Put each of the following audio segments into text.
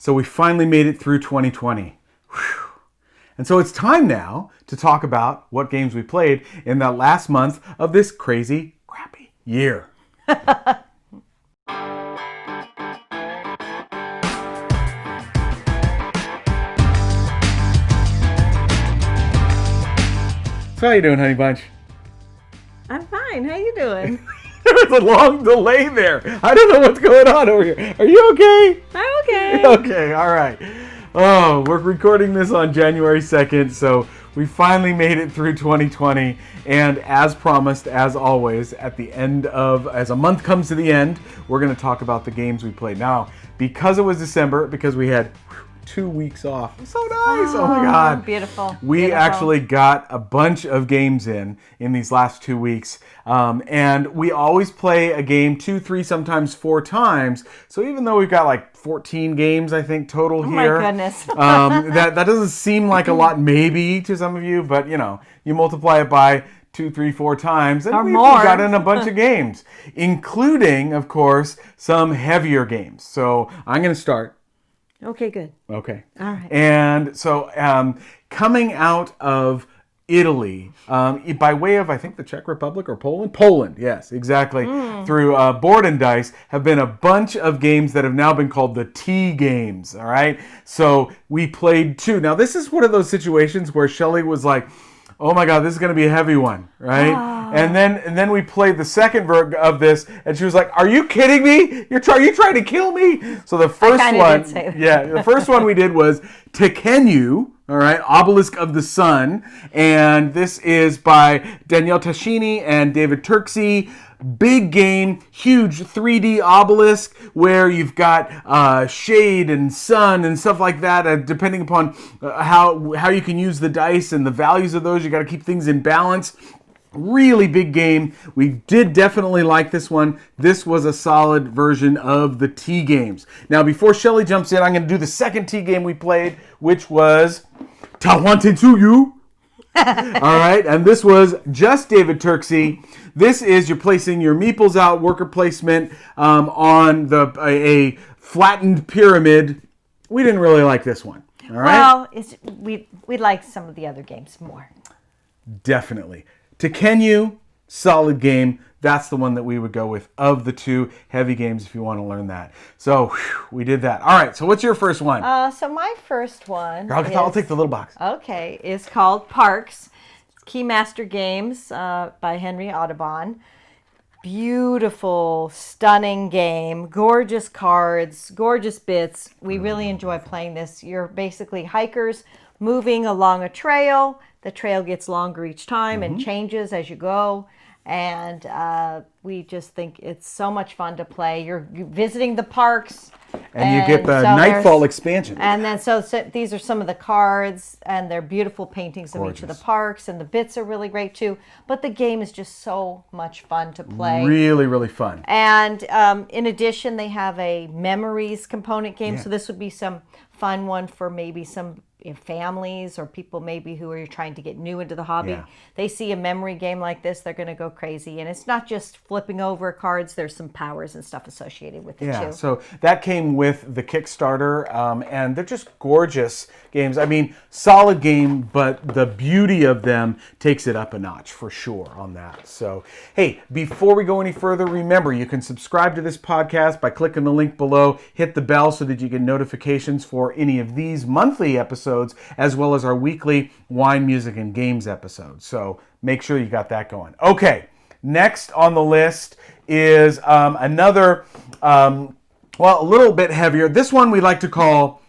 So we finally made it through 2020. Whew. And so it's time now to talk about what games we played in that last month of this crazy, crappy year. So how you doing, Honey Bunch? I'm fine. How you doing? There was a long delay there. I don't know what's going on over here. Are you okay? I'm okay. Okay, all right. Oh, we're recording this on January 2nd, so we finally made it through 2020. And as promised, as always, at the end of, as a month comes to the end, we're going to talk about the games we played. Now, because it was December, because we had 2 weeks off. So nice. Oh my God. Beautiful. We actually got a bunch of games in these last 2 weeks. And we always play a game 2, 3, sometimes 4 times. So even though we've got like 14 games, I think, total here. Oh my goodness. that doesn't seem like a lot maybe to some of you, but you know, you multiply it by 2, 3, 4 times, and we've got in a bunch of games, including, of course, some heavier games. So I'm going to start. Okay, good. Okay. All right. And so coming out of Italy, by way of, I think, the Czech Republic or Poland? Poland, yes, exactly. Through Board&Dice have been a bunch of games that have now been called the T games, all right? So we played 2. Now, this is one of those situations where Shelley was like, oh my God, this is going to be a heavy one, right? Oh. And then we played the second version of this, and she was like, "Are you kidding me? Are you trying to kill me?" So the first one, the first one we did was Tekhenu, all right, Obelisk of the Sun, and this is by Danielle Tascini and David Turczi. Big game, huge 3D obelisk where you've got shade and sun and stuff like that. Depending upon how you can use the dice and the values of those, you got to keep things in balance. Really big game. We did definitely like this one. This was a solid version of the T games. Now, before Shelley jumps in, I'm going to do the second T game we played, which was Tawatinsuyu. All right, and this was just David Turczi. This is you're placing your meeples out, worker placement on a flattened pyramid. We didn't really like this one. All right. Well, we like some of the other games more. Definitely. Tekhenu, solid game. That's the one that we would go with of the 2 heavy games if you want to learn that. So we did that. All right. So what's your first one? So my first one I'll take the little box. Okay. Is called Parks. It's Keymaster Games by Henry Audubon. Beautiful, stunning game. Gorgeous cards, gorgeous bits. We really enjoy playing this. You're basically hikers moving along a trail. The trail gets longer each time and changes as you go. And we just think it's so much fun to play. You're visiting the parks. And you get the Nightfall expansion. And then so these are some of the cards, and they're beautiful paintings of each of the parks, and the bits are really great too. But the game is just so much fun to play. Really, really fun. And in addition, they have a memories component game. Yeah. So this would be some fun one for maybe some families or people maybe who are trying to get new into the hobby. Yeah. They see a memory game like this, they're going to go crazy. And it's not just flipping over cards. There's some powers and stuff associated with it too. Yeah, so that came with the Kickstarter, and they're just gorgeous games. I mean, solid game, but the beauty of them takes it up a notch for sure on that. So, hey, before we go any further, remember you can subscribe to this podcast by clicking the link below, hit the bell so that you get notifications for any of these monthly episodes, as well as our weekly wine, music, and games episodes. So make sure you got that going. Okay, next on the list is another, a little bit heavier. This one we like to call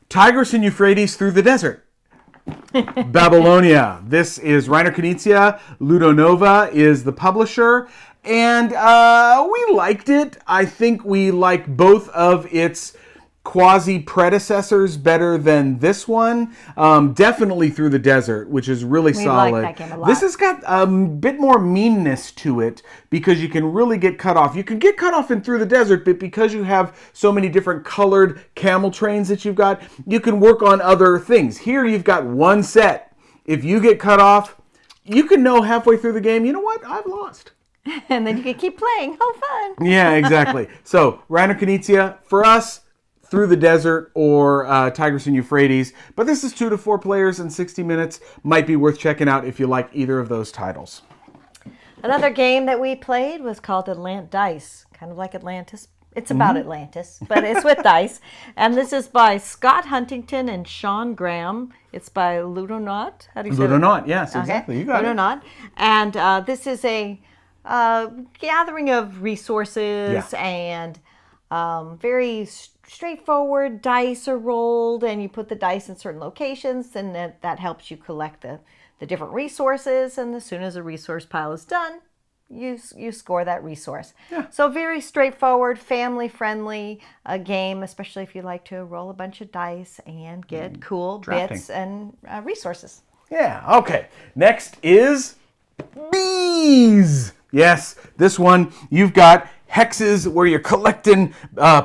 Tigris and Euphrates Through the Desert. Babylonia. This is Reiner Knizia. Ludonova is the publisher. And we liked it. I think we like both of its quasi-predecessors better than this one. Definitely Through the Desert, which is really solid. Like that game a lot. This has got a bit more meanness to it because you can really get cut off. You can get cut off in Through the Desert, but because you have so many different colored camel trains that you've got, you can work on other things. Here you've got one set. If you get cut off, you can know halfway through the game, you know what? I've lost. And then you can keep playing. How fun. Yeah, exactly. So, Reiner Knizia, for us, Through the Desert or Tigris and Euphrates. But this is 2 to 4 players in 60 minutes. Might be worth checking out if you like either of those titles. Another game that we played was called Atlandice, kind of like Atlantis. It's about Atlantis, but it's with dice. And this is by Scott Huntington and Shaun Graham. It's by Ludonaute. How do you say it? Ludonaute, yes, exactly. Okay. You got Ludonaute. And this is a gathering of resources and very straightforward. Dice are rolled, and you put the dice in certain locations, and that helps you collect the different resources. And as soon as a resource pile is done, you score that resource. Yeah. So very straightforward, family-friendly game, especially if you like to roll a bunch of dice and get cool bits and resources. Yeah, okay. Next is Beez. Yes, this one, you've got hexes where you're collecting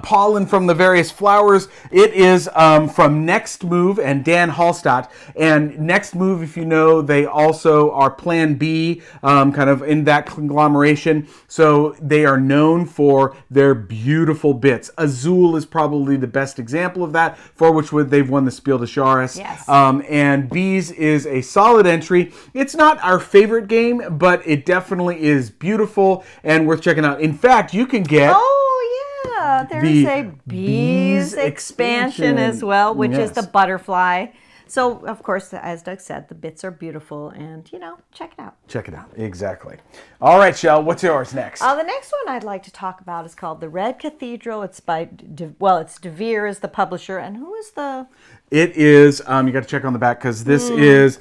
pollen from the various flowers. It is from Next Move and Dan Halstad. And Next Move, if you know, they also are Plan B, kind of in that conglomeration. So they are known for their beautiful bits. Azul is probably the best example of that, for which they've won the Spiel des Jahres. Yes. And Beez is a solid entry. It's not our favorite game, but it definitely is beautiful and worth checking out. In fact, you can get there is a Beez expansion as well, which is the butterfly. So, of course, as Doug said, the bits are beautiful, and, check it out. Check it out. Exactly. All right, Shell, what's yours next? The next one I'd like to talk about is called The Red Cathedral. It's by, it's Devir is the publisher, and who is the... It is, you got to check on the back, because this is,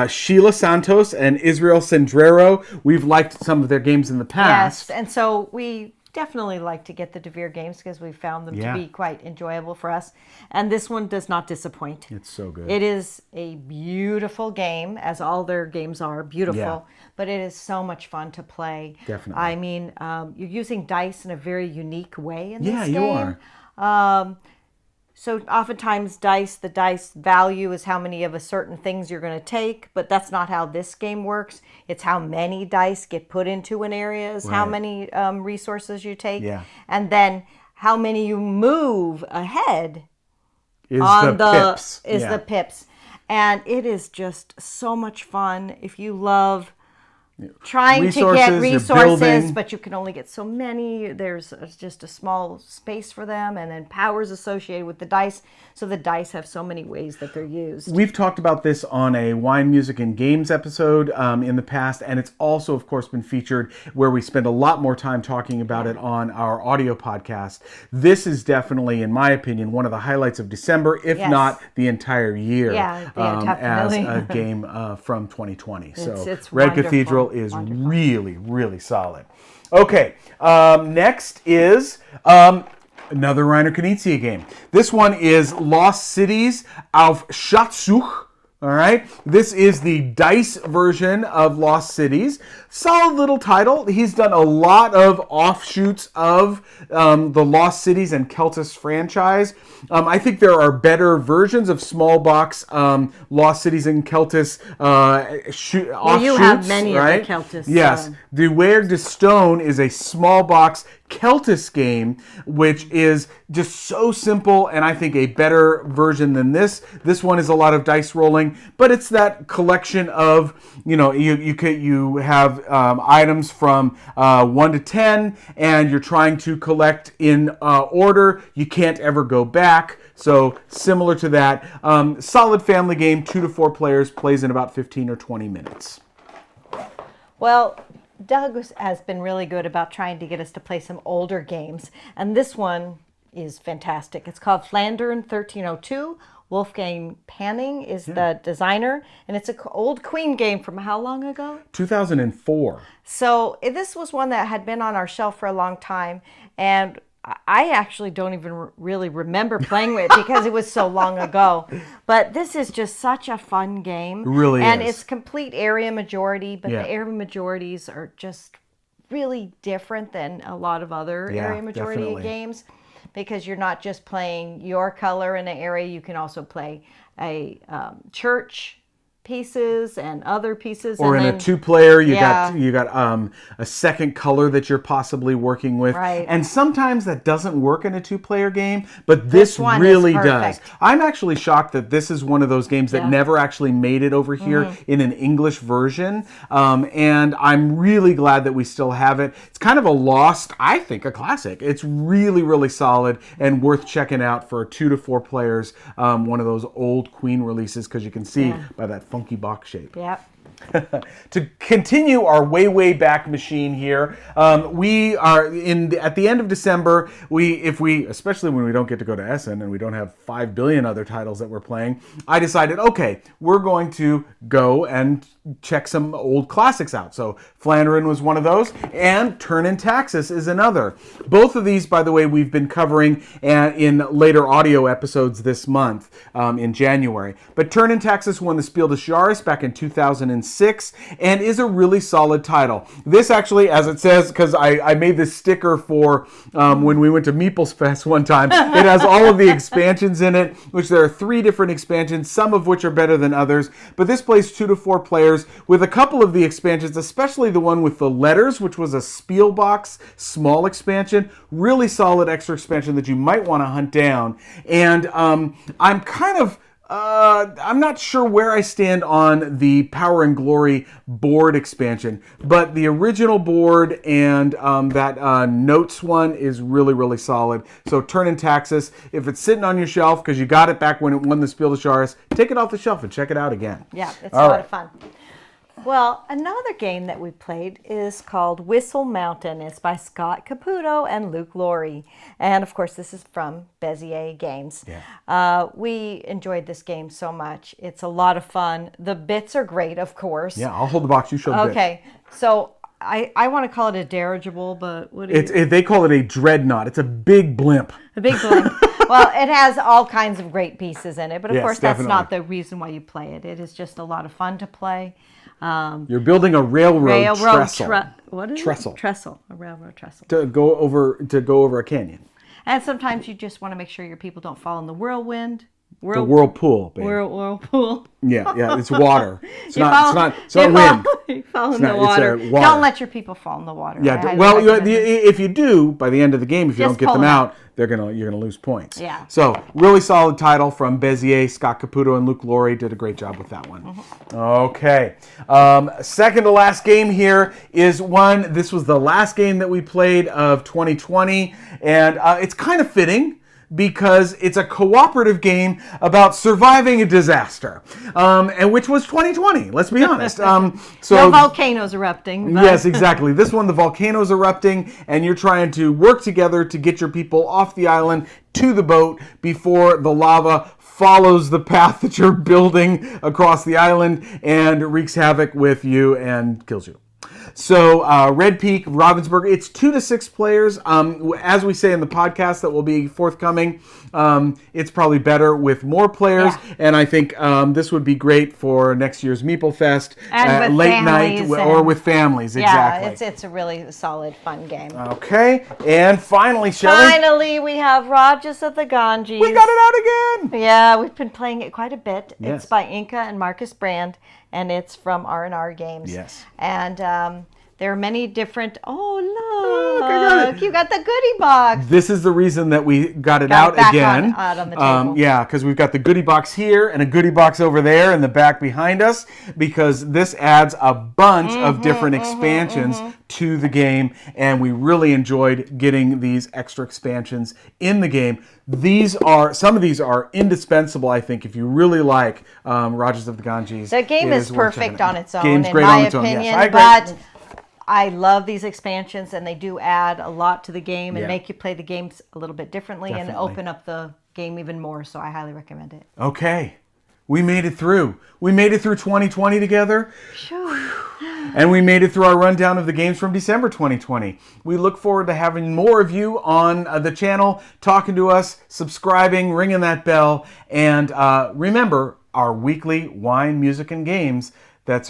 Sheila Santos and Israel Cendrero. We've liked some of their games in the past. Yes, and so we definitely like to get the Devir games because we found them to be quite enjoyable for us. And this one does not disappoint. It's so good. It is a beautiful game, as all their games are beautiful, but it is so much fun to play. Definitely. I mean, you're using dice in a very unique way in this game. Yeah, you are. So oftentimes the dice value is how many of a certain things you're going to take, but that's not how this game works. It's how many dice get put into an area is how many resources you take. Yeah. And then how many you move ahead is the pips. And it is just so much fun if you love trying to get resources, but you can only get so many. There's just a small space for them, and then powers associated with the dice. So the dice have so many ways that they're used. We've talked about this on a Wine, Music, and Games episode in the past, and it's also, of course, been featured where we spend a lot more time talking about it on our audio podcast. This is definitely, in my opinion, one of the highlights of December, if not the entire year, as a game from 2020. It's Red wonderful. Cathedral is really, really solid. Okay, next is another Reiner Knizia game. This one is Lost Cities auf Schatzsuche. All right, this is the dice version of Lost Cities. Solid little title. He's done a lot of offshoots of the Lost Cities and Keltis franchise. I think there are better versions of small box Lost Cities and Keltis offshoots. You have many of the Keltis. Yes, the Where de Stone is a small box Keltis game, which is just so simple, and I think a better version than this. This one is a lot of dice rolling, but it's that collection of, you have items from 1 to 10, and you're trying to collect in order. You can't ever go back. So similar to that, solid family game, 2 to 4 players, plays in about 15 or 20 minutes. Well, Doug has been really good about trying to get us to play some older games, and this one is fantastic. It's called Flandern 1302. Wolfgang Panning is the designer, and it's an old Queen game from how long ago? 2004. So this was one that had been on our shelf for a long time, and I actually don't even really remember playing it because it was so long ago. But this is just such a fun game. It really and is. It's complete area majority, but the area majorities are just really different than a lot of other area majority games, because you're not just playing your color in an area. You can also play a church pieces and other pieces. Or and in then, a 2-player, you got a second color that you're possibly working with. Right. And sometimes that doesn't work in a 2-player game, but this one really does. I'm actually shocked that this is one of those games that never actually made it over here in an English version. And I'm really glad that we still have it. It's kind of a lost, I think, a classic. It's really, really solid and worth checking out for 2 to 4 players. One of those old Queen releases, because you can see by that funky box shape. Yep. To continue our way back machine here, we are at the end of December. Especially when we don't get to go to Essen and we don't have 5 billion other titles that we're playing, I decided, okay, we're going to go and check some old classics out. So Flandern was one of those, and Turn and Taxis is another. Both of these, by the way, we've been covering in later audio episodes this month, in January. But Turn and Taxis won the Spiel des Jahres back in 2006 and is a really solid title. This actually, as it says, because I made this sticker for when we went to Meeples Fest one time, it has all of the expansions in it, which there are 3 different expansions, some of which are better than others. But this plays 2 to 4 players with a couple of the expansions, especially the one with the letters, which was a Spielbox small expansion. Really solid extra expansion that you might want to hunt down. And I'm kind of I'm not sure where I stand on the Power and Glory board expansion, but the original board and that notes one is really, really solid. So Turn and Taxis, if it's sitting on your shelf because you got it back when it won the Spiel des Jahres, take it off the shelf and check it out again. Yeah, it's a lot of fun. Well, another game that we played is called Whistle Mountain. It's by Scott Caputo and Luke Laurie. And, of course, this is from Bezier Games. Yeah. We enjoyed this game so much. It's a lot of fun. The bits are great, of course. Yeah, I'll hold the box. You show the bits. Okay, so I want to call it a dirigible, but what do you... They call it a dreadnought. It's a big blimp. A big blimp. Well, it has all kinds of great pieces in it. But, of course, that's definitely not the reason why you play it. It is just a lot of fun to play. You're building a railroad trestle. What is trestle. It? Trestle. A railroad trestle. To go over a canyon. And sometimes you just want to make sure your people don't fall in the whirlwind. The whirlpool, baby. Whirlpool. Yeah, it's water. It's not wind. You fall in the water. Don't let your people fall in the water. Yeah, well, if you do, by the end of the game, if you don't get them out, you're gonna lose points. Yeah. So, really solid title from Bezier. Scott Caputo and Luke Laurie did a great job with that one. Mm-hmm. Okay. Second to last game here is one. This was the last game that we played of 2020, and it's kind of fitting, because it's a cooperative game about surviving a disaster, and which was 2020. Let's be honest. So the volcano's erupting. Yes, exactly. This one, the volcano's erupting, and you're trying to work together to get your people off the island to the boat before the lava follows the path that you're building across the island and wreaks havoc with you and kills you. So Red Peak, Ravensburger, it's 2 to 6 players. As we say in the podcast that will be forthcoming, it's probably better with more players. Yeah. And I think this would be great for next year's Meeple Fest, late night, or with families. Exactly. Yeah, it's a really solid, fun game. Okay. And finally, Shelley. Finally, we have Rajas of the Ganges. We got it out again. Yeah, we've been playing it quite a bit. Yes. It's by Inca and Marcus Brand, and it's from R&R Games. Yes. And there are many different... Oh, look. You got the goodie box. This is the reason that we got it out again. Out on the table. Yeah, because we've got the goodie box here and a goodie box over there in the back behind us, because this adds a bunch of different expansions to the game, and we really enjoyed getting these extra expansions in the game. Some of these are indispensable, I think, if you really like Rajas of the Ganges. The game is perfect on its own, Game's in great my on its own. opinion, Yes, I agree. but I love these expansions, and they do add a lot to the game and make you play the games a little bit differently and open up the game even more, so I highly recommend it. Okay. We made it through. We made it through 2020 together. Sure. And we made it through our rundown of the games from December 2020. We look forward to having more of you on the channel, talking to us, subscribing, ringing that bell, and remember our weekly wine, music, and games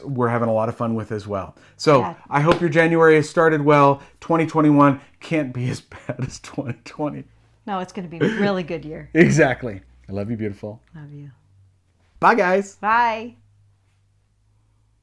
we're having a lot of fun with as well. So I hope your January has started well. 2021 can't be as bad as 2020. No, it's going to be a really good year. Exactly. I love you, beautiful. Love you. Bye, guys. Bye.